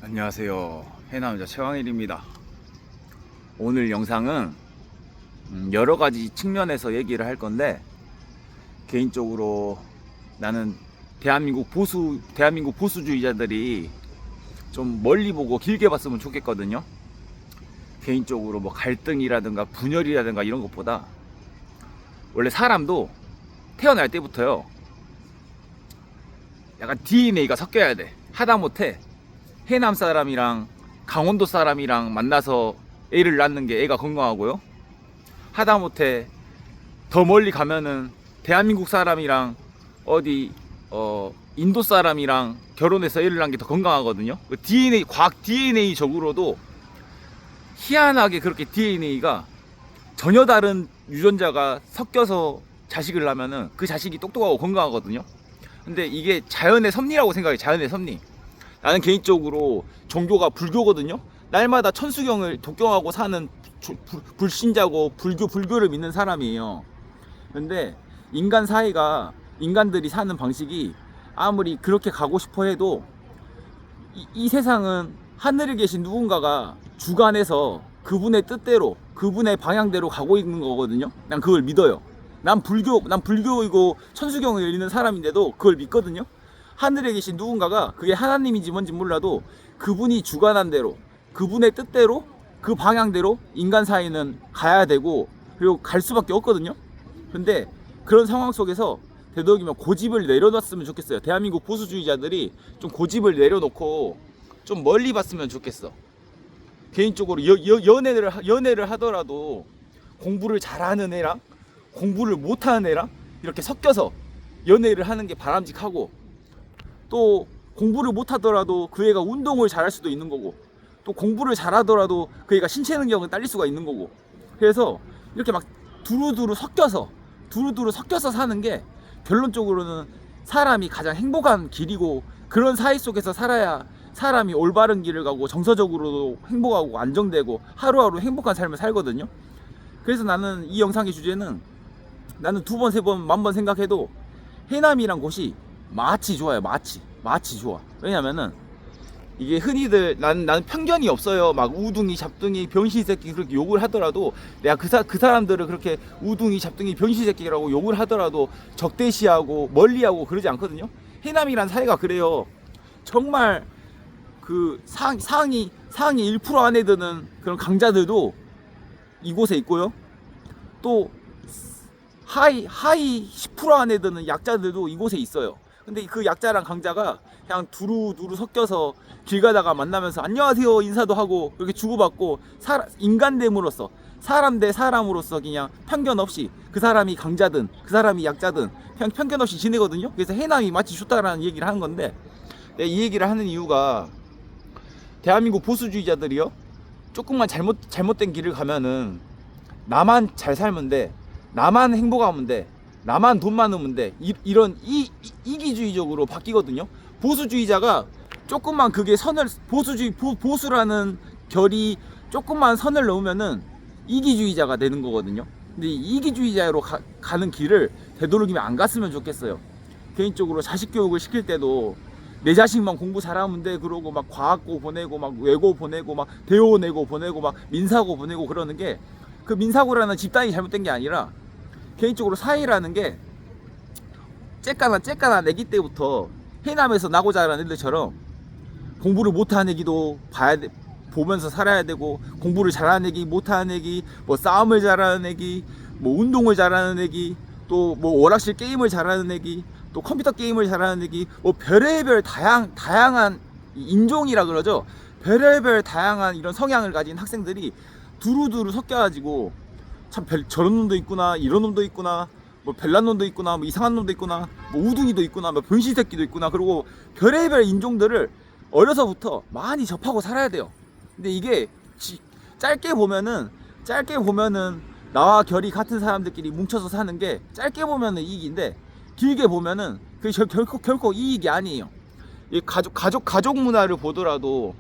안녕하세요. 해남자 최광일입니다. 오늘 영상은 여러가지 측면에서 얘기를 할 건데, 개인적으로 나는 대한민국 보수주의자들이 좀 멀리 보고 길게 봤으면 좋겠거든요. 개인적으로 뭐 갈등이라든가 분열이라든가 이런 것보다, 원래 사람도 태어날 때부터요, 약간 DNA가 섞여야 돼. 하다못해 해남 사람이랑 강원도 사람이랑 만나서 애를 낳는 게 애가 건강하고요, 하다못해 더 멀리 가면은 대한민국 사람이랑 인도 사람이랑 결혼해서 애를 낳는 게 더 건강하거든요. DNA, 과학 DNA적으로도 희한하게 그렇게 DNA가 전혀 다른 유전자가 섞여서 자식을 낳으면은 그 자식이 똑똑하고 건강하거든요. 근데 이게 자연의 섭리라고 생각해. 자연의 섭리. 나는 개인적으로 종교가 불교거든요. 날마다 천수경을 독경하고 사는 불신자고 불교를 믿는 사람이에요. 근데 인간 사회가, 인간들이 사는 방식이 아무리 그렇게 가고 싶어 해도 이 세상은 하늘에 계신 누군가가 주관해서 그분의 뜻대로, 그분의 방향대로 가고 있는 거거든요. 난 그걸 믿어요. 난 불교이고 천수경을 읽는 사람인데도 그걸 믿거든요. 하늘에 계신 누군가가, 그게 하나님인지 뭔지 몰라도 그분이 주관한 대로, 그분의 뜻대로, 그 방향대로 인간 사회는 가야 되고, 그리고 갈 수밖에 없거든요. 근데 그런 상황 속에서 되도록이면 고집을 내려놨으면 좋겠어요. 대한민국 보수주의자들이 좀 고집을 내려놓고 좀 멀리 봤으면 좋겠어. 개인적으로 연애를 하더라도 공부를 잘하는 애랑 공부를 못하는 애랑 이렇게 섞여서 연애를 하는 게 바람직하고, 또 공부를 못하더라도 그 애가 운동을 잘할 수도 있는 거고, 또 공부를 잘하더라도 그 애가 신체 능력은 딸릴 수가 있는 거고. 그래서 이렇게 막 두루두루 섞여서 사는 게 결론적으로는 사람이 가장 행복한 길이고, 그런 사회 속에서 살아야 사람이 올바른 길을 가고 정서적으로도 행복하고 안정되고 하루하루 행복한 삶을 살거든요. 그래서 나는 이 영상의 주제는, 나는 2번, 3번, 10,000번 생각해도 해남이란 곳이 마치 좋아요. 마치 좋아. 왜냐면은 이게 흔히들, 나는 편견이 없어요. 막 우둥이, 잡둥이, 병신새끼 그렇게 욕을 하더라도, 내가 그 사람들을 그렇게 우둥이, 잡둥이, 병신새끼라고 욕을 하더라도 적대시하고 멀리하고 그러지 않거든요. 해남이란 사회가 그래요. 정말 그 상위 1% 안에 드는 그런 강자들도 이곳에 있고요, 또 하위 10% 안에 드는 약자들도 이곳에 있어요. 근데 그 약자랑 강자가 그냥 두루두루 섞여서 길 가다가 만나면서 안녕하세요 인사도 하고 이렇게 주고받고, 인간됨으로써, 사람 대 사람으로서 그냥 편견 없이, 그 사람이 강자든 그 사람이 약자든 그냥 편견 없이 지내거든요. 그래서 해남이 마치 좋다라는 얘기를 하는 건데, 내가 이 얘기를 하는 이유가, 대한민국 보수주의자들이요, 조금만 잘못된 길을 가면은 나만 잘 살면 돼, 나만 행복하면 돼, 나만 돈 많으면 돼, 이런 이기주의적으로 바뀌거든요. 보수주의자가 조금만 그게 보수라는 결이 조금만 선을 넘으면은 이기주의자가 되는 거거든요. 근데 이기주의자로 가는 길을 되도록이면 안 갔으면 좋겠어요. 개인적으로 자식 교육을 시킬 때도 내 자식만 공부 잘하면 돼 그러고 막 과학고 보내고 막 외고 보내고 막 대호 내고 보내고 막 민사고 보내고 그러는 게, 그 민사고라는 집단이 잘못된 게 아니라, 개인적으로 사회라는 게 째까나 내기 때부터 해남에서 나고 자란 애들처럼 공부를 못하는 애기도 보면서 살아야 되고, 공부를 잘하는 애기, 못하는 애기, 뭐 싸움을 잘하는 애기, 뭐 운동을 잘하는 애기, 또 뭐 오락실 게임을 잘하는 애기, 또 컴퓨터 게임을 잘하는 애기, 뭐 별의별 다양한 인종이라 그러죠. 별의별 다양한 이런 성향을 가진 학생들이 두루두루 섞여가지고, 참 저런 놈도 있구나, 이런 놈도 있구나, 뭐 별난 놈도 있구나, 뭐 이상한 놈도 있구나, 뭐 우둥이도 있구나, 뭐 변신 새끼도 있구나, 그리고 별의별 인종들을 어려서부터 많이 접하고 살아야 돼요. 근데 이게 짧게 보면은 나와 결이 같은 사람들끼리 뭉쳐서 사는 게 짧게 보면은 이익인데, 길게 보면은 그게 결코 이익이 아니에요. 이 가족 문화를 보더라도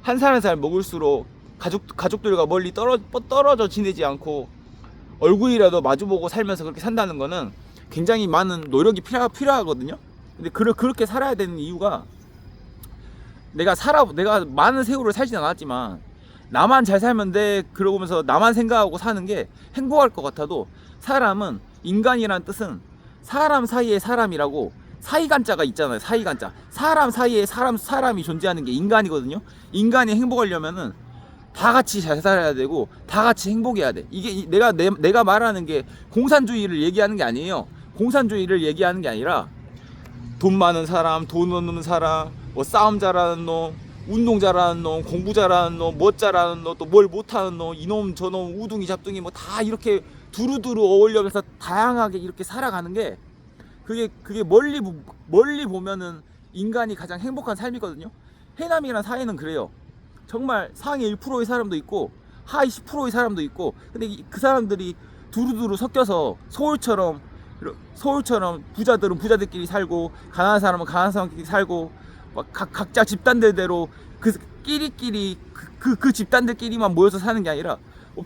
한 살 한 살 먹을수록 가족들과 멀리 떨어져 지내지 않고 얼굴이라도 마주보고 살면서 그렇게 산다는 거는 굉장히 많은 노력이 필요하거든요. 근데 그렇게 살아야 되는 이유가, 내가 많은 세월을 살진 않았지만 나만 잘 살면 돼 그러면서 나만 생각하고 사는 게 행복할 것 같아도, 사람은, 인간이란 뜻은 사람 사이의 사람이라고 사이간자가 있잖아요. 사이간자. 사람 사이에 사람이 존재하는 게 인간이거든요. 인간이 행복하려면은 다 같이 잘 살아야 되고 다 같이 행복해야 돼. 이게 내가 말하는 게 공산주의를 얘기하는 게 아니에요. 공산주의를 얘기하는 게 아니라 돈 많은 사람, 돈 없는 사람, 뭐 싸움 잘하는 놈, 운동 잘하는 놈, 공부 잘하는 놈, 뭐 잘하는 놈, 또 뭘 못하는 놈, 이놈 저놈 우둥이 잡둥이 뭐 다 이렇게 두루두루 어울려면서 다양하게 이렇게 살아가는 게, 그게 멀리 보면은 인간이 가장 행복한 삶이거든요. 해남이란 사회는 그래요. 정말 상위 1%의 사람도 있고 하위 10%의 사람도 있고, 근데 그 사람들이 두루두루 섞여서 서울처럼 부자들은 부자들끼리 살고 가난한 사람은 가난한 사람끼리 살고, 막 각자 집단들대로 끼리끼리 그 집단들끼리만 모여서 사는 게 아니라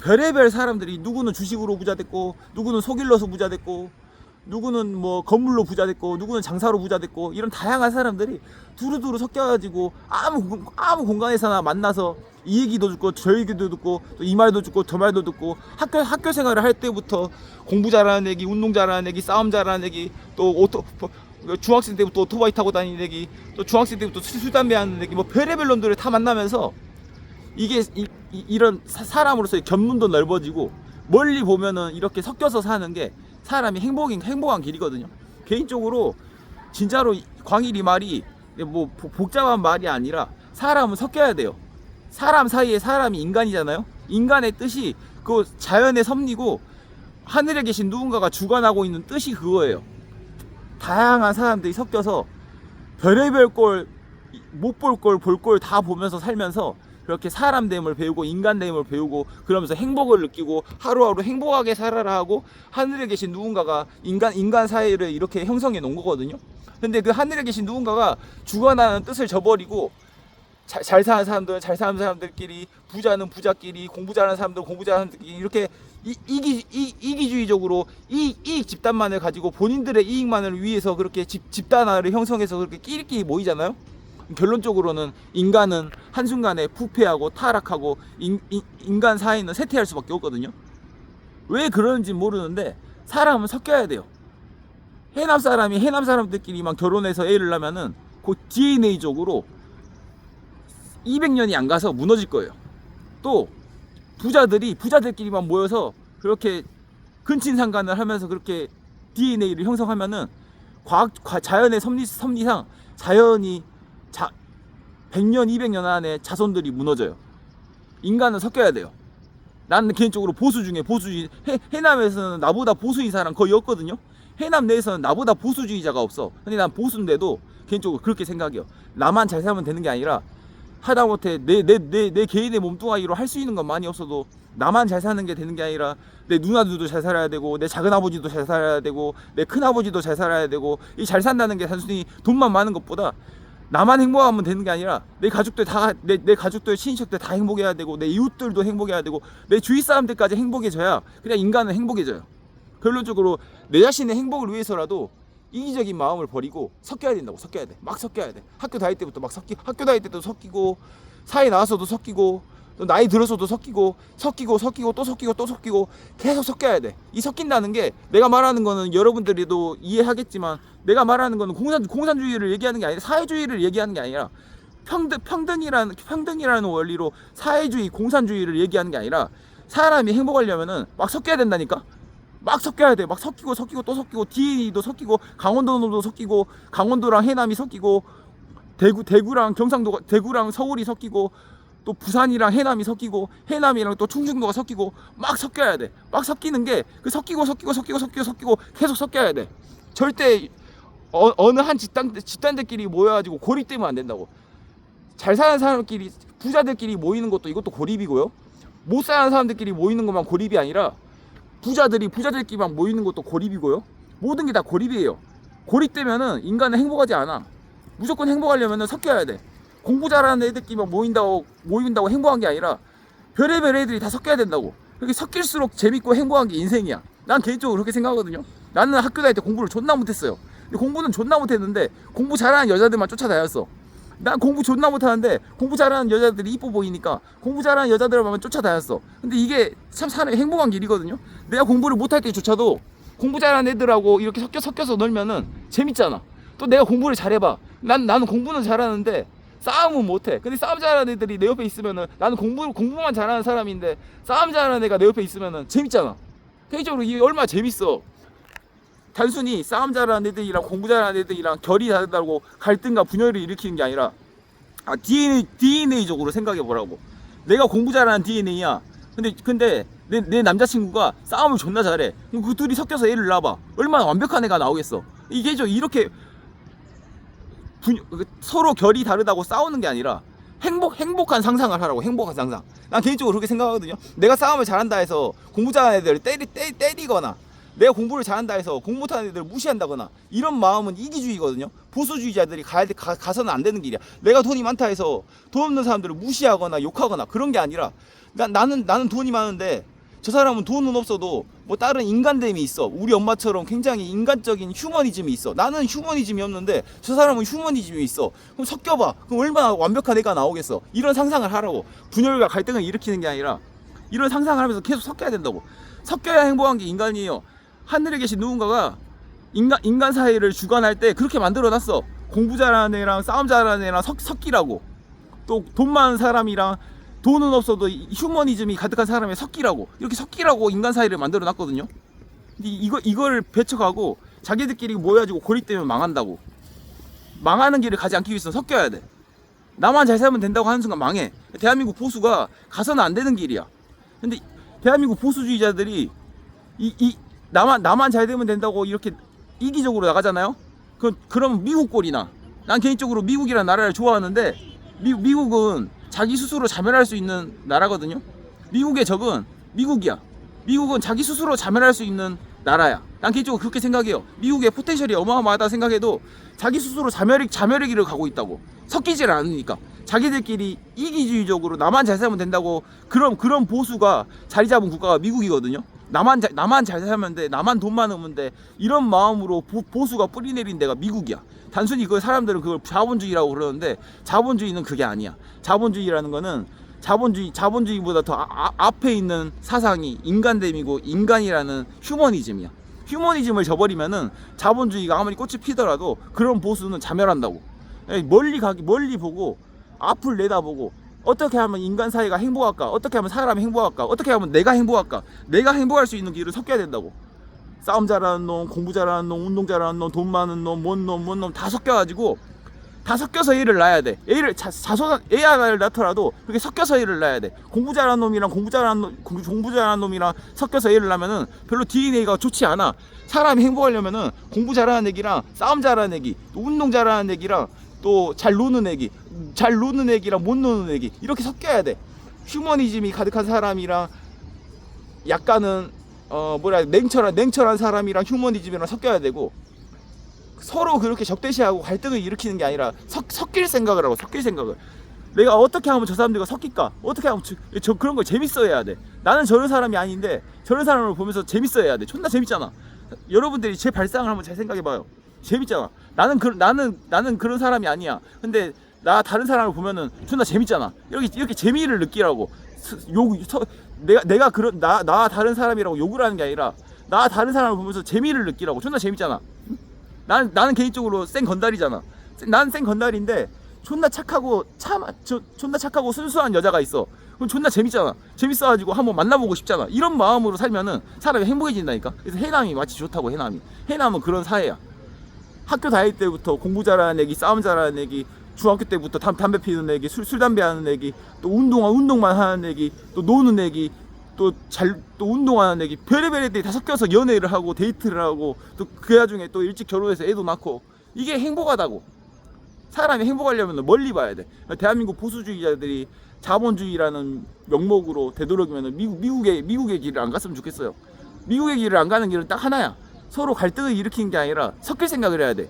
별의별 사람들이, 누구는 주식으로 부자 됐고, 누구는 속일러서 부자 됐고, 누구는 뭐 건물로 부자 됐고, 누구는 장사로 부자 됐고, 이런 다양한 사람들이 두루두루 섞여가지고 아무 공간에서나 만나서 이 얘기도 듣고 저 얘기도 듣고 또 이 말도 듣고 저 말도 듣고, 학교 생활을 할 때부터 공부 잘하는 애기, 운동 잘하는 애기, 싸움 잘하는 애기, 또 중학생 때부터 오토바이 타고 다니는 애기, 또 중학생 때부터 술 담배 하는 애기, 뭐 별의별 놈들을 다 만나면서 이게 이런 사람으로서의 견문도 넓어지고, 멀리 보면은 이렇게 섞여서 사는 게 사람이 행복한 길이거든요. 개인적으로 진짜로 광일이 말이 뭐 복잡한 말이 아니라 사람은 섞여야 돼요. 사람 사이에 사람이 인간이잖아요. 인간의 뜻이 그 자연의 섭리고 하늘에 계신 누군가가 주관하고 있는 뜻이 그거예요. 다양한 사람들이 섞여서 별의별 꼴, 못 볼 꼴, 볼 꼴 다 보면서 살면서 그렇게 사람됨을 배우고 인간됨을 배우고, 그러면서 행복을 느끼고 하루하루 행복하게 살아라 하고, 하늘에 계신 누군가가 인간 사회를 이렇게 형성해 놓은 거거든요. 근데 그 하늘에 계신 누군가가 주관하는 뜻을 저버리고, 잘 사는 사람들은 잘 사는 사람들끼리, 부자는 부자끼리, 공부 잘하는 사람들은 공부 잘하는 사람들끼리, 이렇게 이기주의적으로 이익 집단만을 가지고 본인들의 이익만을 위해서 그렇게 집단화를 형성해서 그렇게 끼리끼리 모이잖아요. 결론적으로는 인간은 한순간에 부패하고 타락하고 인간 사이는 쇠퇴할 수밖에 없거든요. 왜 그러는지 모르는데 사람은 섞여야 돼요. 해남 사람이 해남 사람들끼리만 결혼해서 애를 낳으면은 그 DNA적으로 200년이 안 가서 무너질 거예요. 또 부자들끼리만 모여서 그렇게 근친상간을 하면서 그렇게 DNA를 형성하면은 자연의 섭리상 자연이 100년, 200년 안에 자손들이 무너져요. 인간은 섞여야 돼요. 나는 개인적으로 보수 중에 보수주의, 해남에서는 나보다 보수인 사람 거의 없거든요. 해남 내에서는 나보다 보수주의자가 없어. 근데 난 보수인데도 개인적으로 그렇게 생각해요. 나만 잘 살면 되는 게 아니라, 하다못해 내 개인의 몸뚱아리로 할 수 있는 건 많이 없어도 나만 잘 사는 게 되는 게 아니라 내 누나들도 잘 살아야 되고, 내 작은아버지도 잘 살아야 되고, 내 큰아버지도 잘 살아야 되고, 이 잘 산다는 게 단순히 돈만 많은 것보다 나만 행복하면 되는 게 아니라 내 가족들 내 가족들 친인척들 다 행복해야 되고, 내 이웃들도 행복해야 되고, 내 주위 사람들까지 행복해져야 그냥 인간은 행복해져요. 결론적으로 내 자신의 행복을 위해서라도 이기적인 마음을 버리고 섞여야 된다고. 섞여야 돼. 막 섞여야 돼. 학교 다닐 때부터 학교 다닐 때도 섞이고, 사회 나와서도 섞이고, 또 나이 들어서도 섞이고 또 섞이고 계속 섞여야 돼. 이 섞인다는 게, 내가 말하는 거는 여러분들도 이해하겠지만, 내가 말하는 거는 공산주의를 얘기하는 게 아니라, 사회주의를 얘기하는 게 아니라, 평등이라는 원리로 사회주의, 공산주의를 얘기하는 게 아니라, 사람이 행복하려면은 막 섞여야 된다니까. 막 섞여야 돼. 막 섞이고 또 섞이고, DNA도 섞이고, 강원도도 섞이고, 강원도랑 해남이 섞이고, 대구랑 경상도가, 대구랑 서울이 섞이고, 또 부산이랑 해남이 섞이고, 해남이랑 또 충청도가 섞이고, 막 섞여야 돼. 막 섞이는 게 그 섞이고 계속 섞여야 돼. 절대 어느 한 집단들끼리 모여가지고 고립되면 안 된다고. 잘 사는 사람끼리, 부자들끼리 모이는 것도, 이것도 고립이고요. 못 사는 사람들끼리 모이는 것만 고립이 아니라, 부자들끼리만 모이는 것도 고립이고요. 모든 게 다 고립이에요. 고립되면은 인간은 행복하지 않아. 무조건 행복하려면은 섞여야 돼. 공부 잘하는 애들끼리만 모인다고 행복한 게 아니라, 별의별 애들이 다 섞여야 된다고. 그렇게 섞일수록 재밌고 행복한 게 인생이야. 난 개인적으로 그렇게 생각하거든요. 나는 학교 다닐 때 공부를 존나 못했어요. 근데 공부는 존나 못했는데 공부 잘하는 여자들만 쫓아다녔어. 난 공부 존나 못하는데 공부 잘하는 여자들이 이뻐 보이니까 공부 잘하는 여자들을 보면 쫓아다녔어. 근데 이게 참 사람이 행복한 길이거든요. 내가 공부를 못할 때조차도 공부 잘하는 애들하고 이렇게 섞여서 놀면은 재밌잖아. 또 내가 공부를 잘해봐. 나는 공부는 잘하는데 싸움은 못해. 근데 싸움 잘하는 애들이 내 옆에 있으면은, 나는 공부만 잘하는 사람인데 싸움 잘하는 애가 내 옆에 있으면은 재밌잖아. 개인적으로 이게 얼마나 재밌어. 단순히 싸움 잘하는 애들이랑 공부 잘하는 애들이랑 결이 다르다고 갈등과 분열을 일으키는 게 아니라 DNA적으로 생각해 보라고. 내가 공부 잘하는 DNA야. 근데 내 남자친구가 싸움을 존나 잘해. 그럼 그 둘이 섞여서 애를 낳아봐. 얼마나 완벽한 애가 나오겠어. 이게 이렇게 서로 결이 다르다고 싸우는 게 아니라 행복한 상상을 하라고. 행복한 상상. 난 개인적으로 그렇게 생각하거든요. 내가 싸움을 잘한다 해서 공부 잘하는 애들을 때리거나, 내가 공부를 잘한다 해서 공부 못하는 애들을 무시한다거나, 이런 마음은 이기주의거든요. 보수주의자들이 가서는 안 되는 길이야. 내가 돈이 많다 해서 돈 없는 사람들을 무시하거나 욕하거나 그런 게 아니라, 나는 돈이 많은데 저 사람은 돈은 없어도 뭐 다른 인간됨이 있어. 우리 엄마처럼 굉장히 인간적인 휴머니즘이 있어. 나는 휴머니즘이 없는데 저 사람은 휴머니즘이 있어. 그럼 섞여봐. 그럼 얼마나 완벽한 애가 나오겠어. 이런 상상을 하라고. 분열과 갈등을 일으키는 게 아니라 이런 상상을 하면서 계속 섞여야 된다고. 섞여야 행복한 게 인간이에요. 하늘에 계신 누군가가 인간 사회를 주관할 때 그렇게 만들어놨어. 공부 잘하는 애랑 싸움 잘하는 애랑 섞이라고. 또 돈 많은 사람이랑 돈은 없어도 휴머니즘이 가득한 사람이 섞이라고. 이렇게 섞이라고 인간 사회를 만들어놨거든요. 근데 이걸 배척하고 자기들끼리 모여가지고 고립되면 망한다고. 망하는 길을 가지 않기 위해서 섞여야 돼. 나만 잘 살면 된다고 하는 순간 망해. 대한민국 보수가 가서는 안 되는 길이야. 근데 대한민국 보수주의자들이 나만 잘 되면 된다고 이렇게 이기적으로 나가잖아요. 그럼 미국 꼴이나. 난 개인적으로 미국이라는 나라를 좋아하는데, 미국은 자기 스스로 자멸할 수 있는 나라거든요. 미국의 적은 미국이야. 미국은 자기 스스로 자멸할 수 있는 나라야. 난 개인적으로 그렇게 생각해요. 미국의 포텐셜이 어마어마하다 생각해도 자기 스스로 자멸의 길을 가고 있다고. 섞이질 않으니까. 자기들끼리 이기주의적으로 나만 잘 살면 된다고 그런 보수가 자리 잡은 국가가 미국이거든요. 나만 잘 살면 돼, 나만 돈 많으면 돼, 이런 마음으로 보수가 뿌리내린 데가 미국이야. 단순히 사람들은 그걸 자본주의라고 그러는데, 자본주의는 그게 아니야. 자본주의라는 거는 자본주의보다 더 앞에 있는 사상이 인간됨이고, 인간이라는 휴머니즘이야. 휴머니즘을 저버리면은 자본주의가 아무리 꽃이 피더라도 그런 보수는 자멸한다고. 멀리 보고 앞을 내다보고, 어떻게 하면 인간 사회가 행복할까? 어떻게 하면 사람이 행복할까? 어떻게 하면 내가 행복할까? 내가 행복할 수 있는 길을 섞여야 된다고. 싸움 잘하는 놈, 공부 잘하는 놈, 운동 잘하는 놈, 돈 많은 놈, 뭔 놈 다 섞여가지고, 다 섞여서 애를 낳아야 돼. 애 하나를 낳더라도 그렇게 섞여서 애를 낳아야 돼. 공부 잘하는 놈이랑 공부 잘하는 놈이랑 섞여서 애를 낳으면은 별로 DNA가 좋지 않아. 사람이 행복하려면은 공부 잘하는 애기랑 싸움 잘하는 애기, 또 운동 잘하는 애기랑 또 잘 노는 애기랑 못 노는 애기, 이렇게 섞여야 돼. 휴머니즘이 가득한 사람이랑 약간은 냉철한 사람이랑 휴머니즘이랑 섞여야 되고, 서로 그렇게 적대시하고 갈등을 일으키는 게 아니라 섞일 생각을 하고. 섞일 생각을. 내가 어떻게 하면 저 사람들과 섞일까? 어떻게 하면 그런 걸 재밌어 해야 돼. 나는 저런 사람이 아닌데 저런 사람을 보면서 재밌어 해야 돼. 존나 재밌잖아. 여러분들이 제 발상을 한번 잘 생각해봐요. 재밌잖아. 나는 그런 사람이 아니야. 근데 다른 사람을 보면은 존나 재밌잖아. 이렇게 재미를 느끼라고. 내가 다른 사람이라고 욕을 하는 게 아니라, 다른 사람을 보면서 재미를 느끼라고. 존나 재밌잖아. 나는 개인적으로 생 건달이잖아. 나는 생 건달인데 존나 착하고 순수한 여자가 있어. 그럼 존나 재밌잖아. 재밌어가지고 한번 만나보고 싶잖아. 이런 마음으로 살면은 사람이 행복해진다니까. 그래서 해남이 마치 좋다고. 해남은 그런 사회야. 학교 다닐 때부터 공부 잘하는 애기, 싸움 잘하는 애기, 중학교 때부터 담배 피우는 애기, 술 담배 하는 애기, 또 운동만 하는 애기, 또 노는 애기, 또 운동하는 애기, 별의별 애들이 다 섞여서 연애를 하고 데이트를 하고, 또 그 와중에 또 일찍 결혼해서 애도 낳고. 이게 행복하다고. 사람이 행복하려면 멀리 봐야 돼. 대한민국 보수주의자들이 자본주의라는 명목으로 되도록이면 미국의 길을 안 갔으면 좋겠어요. 미국의 길을 안 가는 길은 딱 하나야. 서로 갈등을 일으키는 게 아니라 섞일 생각을 해야 돼.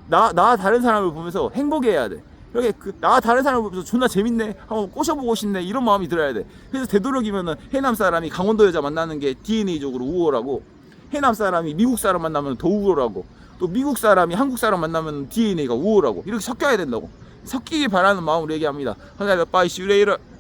나 다른 사람을 보면서 행복해야 돼. 이렇게 나 다른 사람을 보면서 존나 재밌네, 한번 꼬셔보고 싶네, 이런 마음이 들어야 돼. 그래서 되도록이면은 해남 사람이 강원도 여자 만나는 게 DNA적으로 우월하고, 해남 사람이 미국 사람 만나면 더 우월하고, 또 미국 사람이 한국 사람 만나면 DNA가 우월하고, 이렇게 섞여야 된다고. 섞이길 바라는 마음으로 얘기합니다. 감사합니다. Bye. See you later.